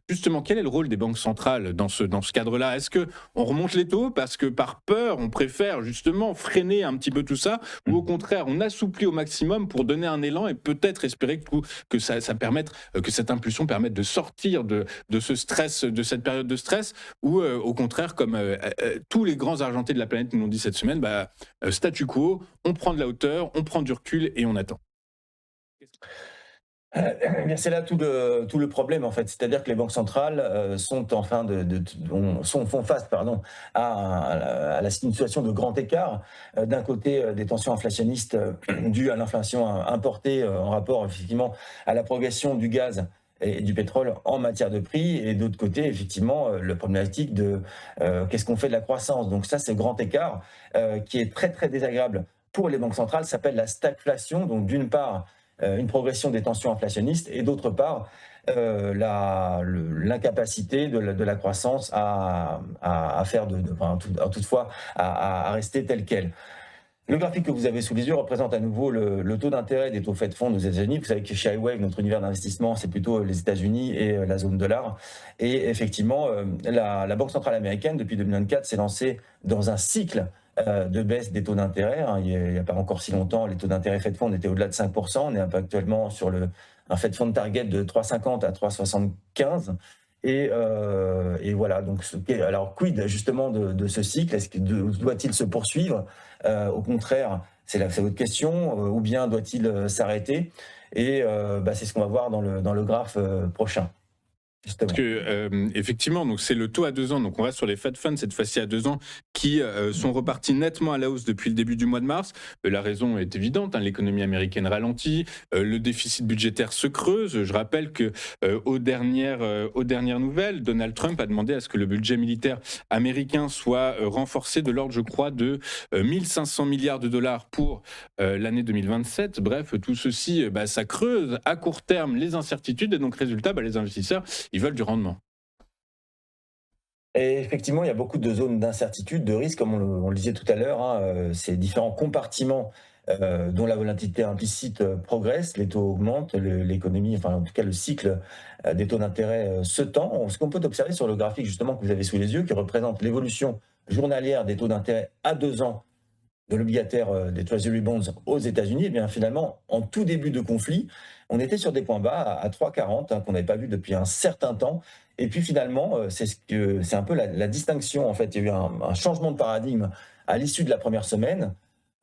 Justement, quel est le rôle des banques centrales dans ce cadre-là? Est-ce qu'on remonte les taux parce que par peur, on préfère justement freiner un petit peu tout ça, ou au contraire, on assouplit au maximum pour donner un élan et peut-être espérer que ça permette, que cette impulsion permette de sortir de ce stress, de cette période de stress, ou au contraire, comme tous les grands argentés de la planète nous l'ont dit cette semaine, statu quo, on prend de la hauteur, on prend du recul et on attend. Bien, c'est là tout le problème, en fait. C'est-à-dire que les banques centrales, sont en fin de font face, pardon, à la situation de grand écart. D'un côté, des tensions inflationnistes, dues à l'inflation importée, en rapport effectivement à la progression du gaz et du pétrole en matière de prix, et d'autre côté, effectivement, le problématique de, qu'est-ce qu'on fait de la croissance? Donc ça, c'est grand écart, qui est très, très désagréable pour les banques centrales, ça s'appelle la stagflation. Donc d'une part, une progression des tensions inflationnistes, et d'autre part, l'incapacité de la croissance à faire toutefois à rester telle qu'elle. Le graphique que vous avez sous les yeux représente à nouveau le taux d'intérêt des taux Fed Funds aux États-Unis. Vous savez que chez iWave, notre univers d'investissement, c'est plutôt les États-Unis et la zone dollar. Et effectivement, la Banque centrale américaine, depuis 2024, s'est lancée dans un cycle de baisse des taux d'intérêt. Il n'y a pas encore si longtemps, les taux d'intérêt Fed Funds étaient au-delà de 5%. On est un peu actuellement sur un Fed Fund target de 3,50 à 3,75. Et voilà, donc alors quid justement de ce cycle? Doit-il se poursuivre? Au contraire, c'est votre question, ou bien doit-il s'arrêter? Et c'est ce qu'on va voir dans le graphe prochain, Parce justement. que, effectivement, donc c'est le taux à 2 ans, donc on reste sur les Fed Funds cette fois-ci à 2 ans, qui sont repartis nettement à la hausse depuis le début du mois de mars. La raison est évidente, hein, l'économie américaine ralentit, le déficit budgétaire se creuse. Je rappelle que aux dernières nouvelles, Donald Trump a demandé à ce que le budget militaire américain soit renforcé de l'ordre, je crois, de 1500 milliards de dollars pour l'année 2027. Bref, tout ceci, ça creuse à court terme les incertitudes, et donc résultat, les investisseurs, ils veulent du rendement. Et effectivement, il y a beaucoup de zones d'incertitude, de risque, comme on le disait tout à l'heure, hein, ces différents compartiments dont la volatilité implicite progresse, les taux augmentent, l'économie, enfin en tout cas le cycle des taux d'intérêt se tend. Ce qu'on peut observer sur le graphique justement que vous avez sous les yeux, qui représente l'évolution journalière des taux d'intérêt à 2 ans de l'obligataire des Treasury Bonds aux États-Unis, eh bien finalement, en tout début de conflit, on était sur des points bas à 3,40, qu'on n'avait pas vu depuis un certain temps. Et puis finalement, c'est un peu la distinction. En fait, il y a eu un changement de paradigme à l'issue de la première semaine.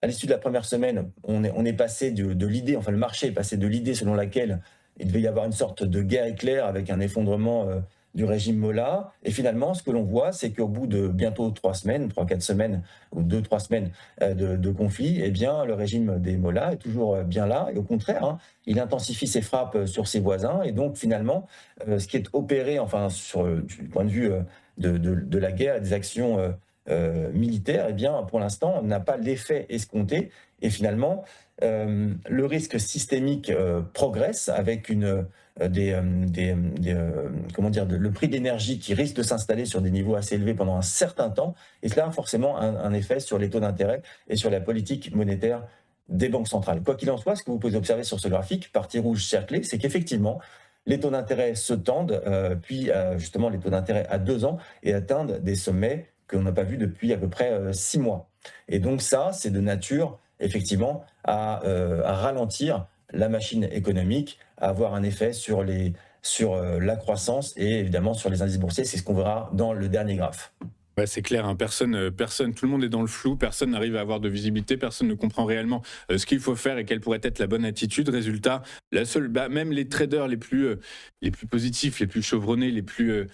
À l'issue de la première semaine, on est passé de l'idée, enfin le marché est passé de l'idée selon laquelle il devait y avoir une sorte de guerre éclair avec un effondrement du régime Molla. Et finalement, ce que l'on voit, c'est qu'au bout de bientôt 3 semaines, 3, 4 semaines, ou 2, 3 semaines de conflit, eh bien, le régime des Mollahs est toujours bien là. Et au contraire, hein, il intensifie ses frappes sur ses voisins. Et donc, finalement, ce qui est opéré, enfin, du point de vue de la guerre et des actions militaires, eh bien, pour l'instant, n'a pas l'effet escompté. Et finalement, le risque systémique progresse avec comment dire, le prix de l'énergie qui risque de s'installer sur des niveaux assez élevés pendant un certain temps, et cela a forcément un effet sur les taux d'intérêt et sur la politique monétaire des banques centrales. Quoi qu'il en soit, ce que vous pouvez observer sur ce graphique, partie rouge cerclée, c'est qu'effectivement, les taux d'intérêt se tendent, puis justement les taux d'intérêt à 2 ans, et atteignent des sommets que l'on n'a pas vus depuis à peu près 6 mois. Et donc ça, c'est de nature, effectivement, à ralentir la machine économique, à avoir un effet sur la croissance et évidemment sur les indices boursiers. C'est ce qu'on verra dans le dernier graphe. Ouais, c'est clair, hein, personne, tout le monde est dans le flou, personne n'arrive à avoir de visibilité, personne ne comprend réellement ce qu'il faut faire et quelle pourrait être la bonne attitude. Résultat, même les traders les plus positifs, les plus chevronnés, les plus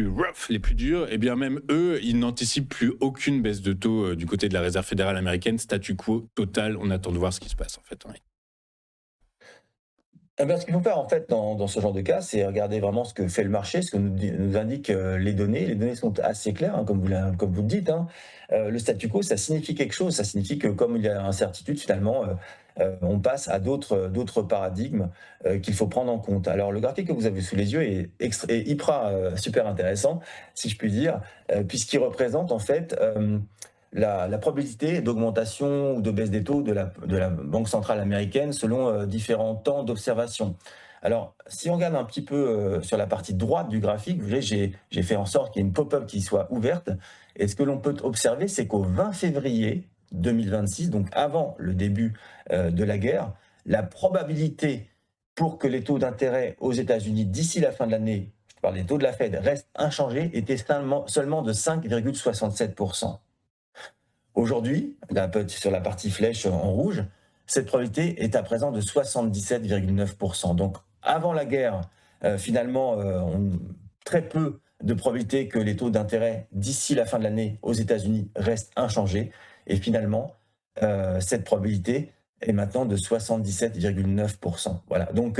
rough, les plus durs, eh bien même eux, ils n'anticipent plus aucune baisse de taux du côté de la Réserve fédérale américaine. Statu quo total, on attend de voir ce qui se passe en fait, hein. Eh ben, ce qu'il faut faire en fait dans ce genre de cas, c'est regarder vraiment ce que fait le marché, ce que nous indiquent les données. Les données sont assez claires, hein, comme vous le dites, hein. Le statu quo, ça signifie quelque chose. Ça signifie que comme il y a incertitude, finalement, on passe à d'autres paradigmes qu'il faut prendre en compte. Alors le graphique que vous avez sous les yeux est hyper super intéressant, si je puis dire, puisqu'il représente en fait la probabilité d'augmentation ou de baisse des taux de la Banque centrale américaine selon différents temps d'observation. Alors, si on regarde un petit peu sur la partie droite du graphique, vous voyez, j'ai fait en sorte qu'il y ait une pop-up qui soit ouverte. Et ce que l'on peut observer, c'est qu'au 20 février 2026, donc avant le début de la guerre, la probabilité pour que les taux d'intérêt aux États-Unis d'ici la fin de l'année, je parle des taux de la Fed, restent inchangés, était seulement de 5,67%. Aujourd'hui, sur la partie flèche en rouge, cette probabilité est à présent de 77,9%. Donc, avant la guerre, finalement, très peu de probabilité que les taux d'intérêt d'ici la fin de l'année aux États-Unis restent inchangés. Et finalement, cette probabilité est maintenant de 77,9%. Voilà. Donc,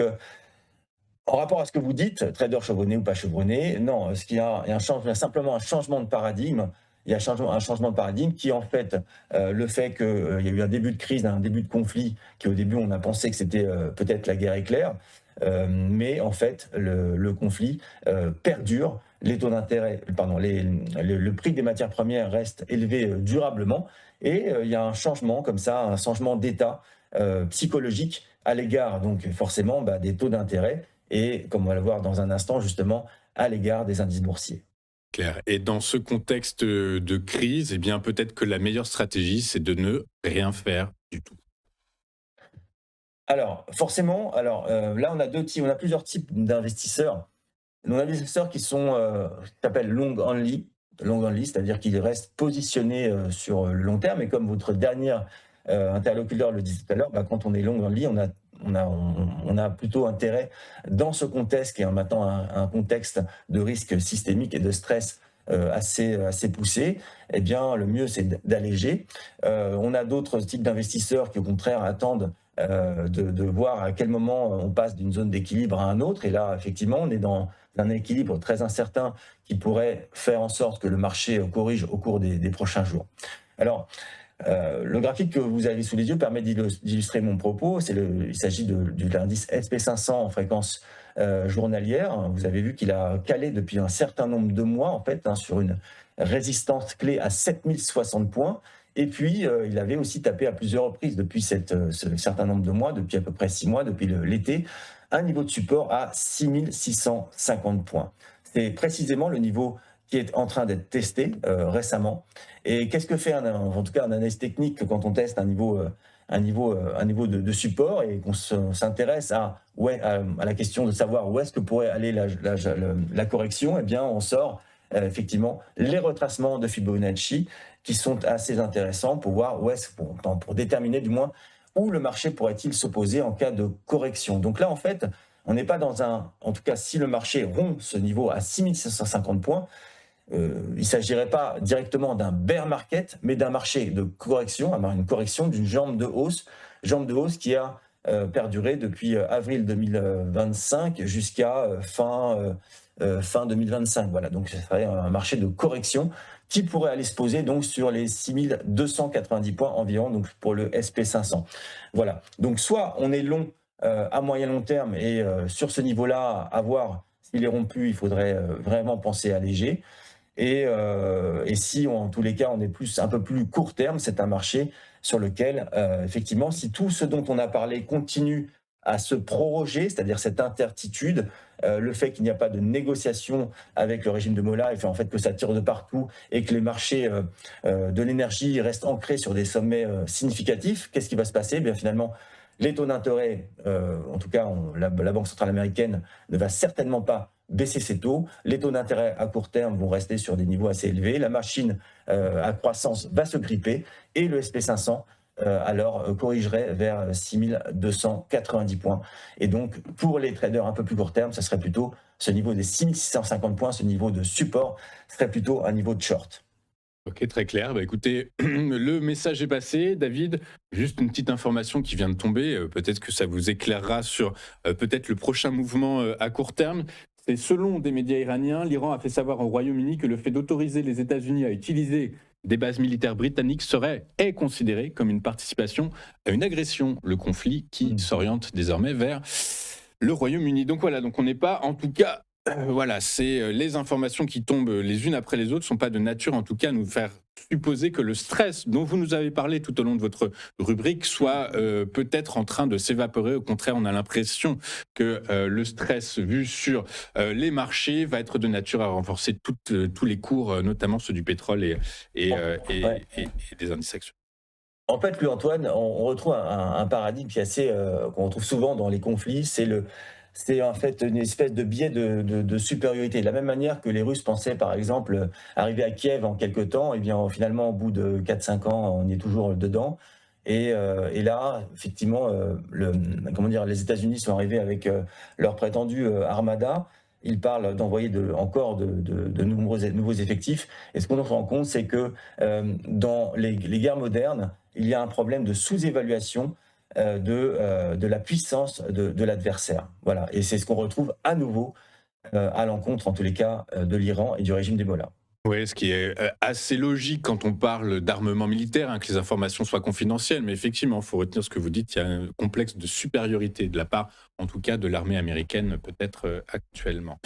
en rapport à ce que vous dites, trader chevronné ou pas chevronné, non, il y a simplement un changement de paradigme. Il y a un changement de paradigme qui est en fait le fait qu'il y a eu un début de crise, un début de conflit, qui au début on a pensé que c'était peut-être la guerre éclair, mais en fait le conflit perdure, les taux d'intérêt, pardon, le prix des matières premières reste élevé durablement, et il y a un changement comme ça, un changement d'état psychologique à l'égard donc forcément des taux d'intérêt et, comme on va le voir dans un instant, justement, à l'égard des indices boursiers. Claire. Et dans ce contexte de crise, eh bien, peut-être que la meilleure stratégie, c'est de ne rien faire du tout. Alors, forcément, là, on a plusieurs types d'investisseurs. On a des investisseurs qui sont, qui s'appellent long only, c'est-à-dire qu'ils restent positionnés sur le long terme. Et comme votre dernier interlocuteur le disait tout à l'heure, quand on est long only, on a plutôt intérêt, dans ce contexte qui est maintenant un contexte de risque systémique et de stress assez poussé, eh bien, le mieux, c'est d'alléger. On a d'autres types d'investisseurs qui, au contraire, attendent de voir à quel moment on passe d'une zone d'équilibre à un autre. Et là, effectivement, on est dans un équilibre très incertain qui pourrait faire en sorte que le marché corrige au cours des prochains jours. Alors, le graphique que vous avez sous les yeux permet d'illustrer mon propos. Il s'agit de l'indice SP500 en fréquence journalière. Vous avez vu qu'il a calé depuis un certain nombre de mois, en fait, sur une résistance clé à 7060 points. Et puis, il avait aussi tapé à plusieurs reprises depuis ce certain nombre de mois, depuis à peu près 6 mois, depuis l'été, un niveau de support à 6650 points. C'est précisément le niveau qui est en train d'être testé récemment. Et qu'est-ce que fait en tout cas un analyste technique quand on teste un niveau de support et qu'on s'intéresse à la question de savoir où est-ce que pourrait aller la correction? Eh bien, on sort effectivement les retracements de Fibonacci qui sont assez intéressants pour voir pour déterminer du moins où le marché pourrait-il s'opposer en cas de correction. Donc là, en fait, on n'est pas en tout cas, si le marché rompt ce niveau à 6550 points, il ne s'agirait pas directement d'un bear market, mais d'un marché de correction, une correction d'une jambe de hausse qui a perduré depuis avril 2025 jusqu'à fin 2025. Voilà, donc ce serait un marché de correction qui pourrait aller se poser donc sur les 6290 points environ, donc pour le SP500. Voilà, donc soit on est long à moyen long terme et sur ce niveau-là, à voir s'il est rompu, il faudrait vraiment penser à léger. Et si, en tous les cas, on est un peu plus court terme, c'est un marché sur lequel, effectivement, si tout ce dont on a parlé continue à se proroger, c'est-à-dire cette incertitude, le fait qu'il n'y a pas de négociation avec le régime de Mollah, et fait en fait que ça tire de partout et que les marchés de l'énergie restent ancrés sur des sommets significatifs, qu'est-ce qui va se passer? Bien finalement, les taux d'intérêt, en tout cas, la Banque centrale américaine ne va certainement pas baisser ses taux. Les taux d'intérêt à court terme vont rester sur des niveaux assez élevés. La machine à croissance va se gripper et le SP500 alors corrigerait vers 6290 points. Et donc, pour les traders un peu plus court terme, ça serait plutôt ce niveau des 6650 points, ce niveau de support serait plutôt un niveau de short. Ok, très clair. Bah, écoutez, le message est passé. David, juste une petite information qui vient de tomber. Peut-être que ça vous éclairera sur peut-être le prochain mouvement à court terme. C'est selon des médias iraniens, l'Iran a fait savoir au Royaume-Uni que le fait d'autoriser les États-Unis à utiliser des bases militaires britanniques est considéré comme une participation à une agression. Le conflit qui s'oriente désormais vers le Royaume-Uni. Donc voilà, donc on n'est pas, en tout cas, voilà, c'est les informations qui tombent les unes après les autres, ne sont pas de nature en tout cas à nous faire supposer que le stress dont vous nous avez parlé tout au long de votre rubrique soit peut-être en train de s'évaporer. Au contraire, on a l'impression que le stress vu sur les marchés va être de nature à renforcer tous les cours, notamment ceux du pétrole Ouais. et des indices actions. En fait, lui, Antoine, on retrouve un paradigme qui est assez, qu'on retrouve souvent dans les conflits, c'est en fait une espèce de biais de supériorité. De la même manière que les Russes pensaient, par exemple, arriver à Kiev en quelque temps, et bien finalement, au bout de 4 5 ans, on est toujours dedans. Et là, effectivement, comment dire, les États-Unis sont arrivés avec leur prétendue armada. Ils parlent d'envoyer encore de nouveaux effectifs. Et ce qu'on se rend compte, c'est que dans les guerres modernes, il y a un problème de sous-évaluation de la puissance de l'adversaire. Voilà. Et c'est ce qu'on retrouve à nouveau à l'encontre, en tous les cas, de l'Iran et du régime d'Ebola. Oui, ce qui est assez logique quand on parle d'armement militaire, hein, que les informations soient confidentielles. Mais effectivement, il faut retenir ce que vous dites, il y a un complexe de supériorité de la part, en tout cas, de l'armée américaine, peut-être actuellement.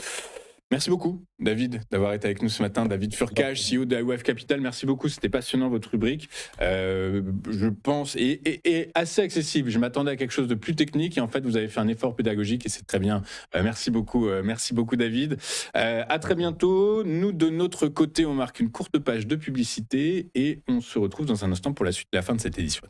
Merci beaucoup, David, d'avoir été avec nous ce matin. David Furcage, CEO de AOF Capital. Merci beaucoup, c'était passionnant votre rubrique. Je pense, et assez accessible. Je m'attendais à quelque chose de plus technique et en fait, vous avez fait un effort pédagogique et c'est très bien. Merci beaucoup, David. À très bientôt. Nous, de notre côté, on marque une courte page de publicité et on se retrouve dans un instant pour la suite, la fin de cette édition.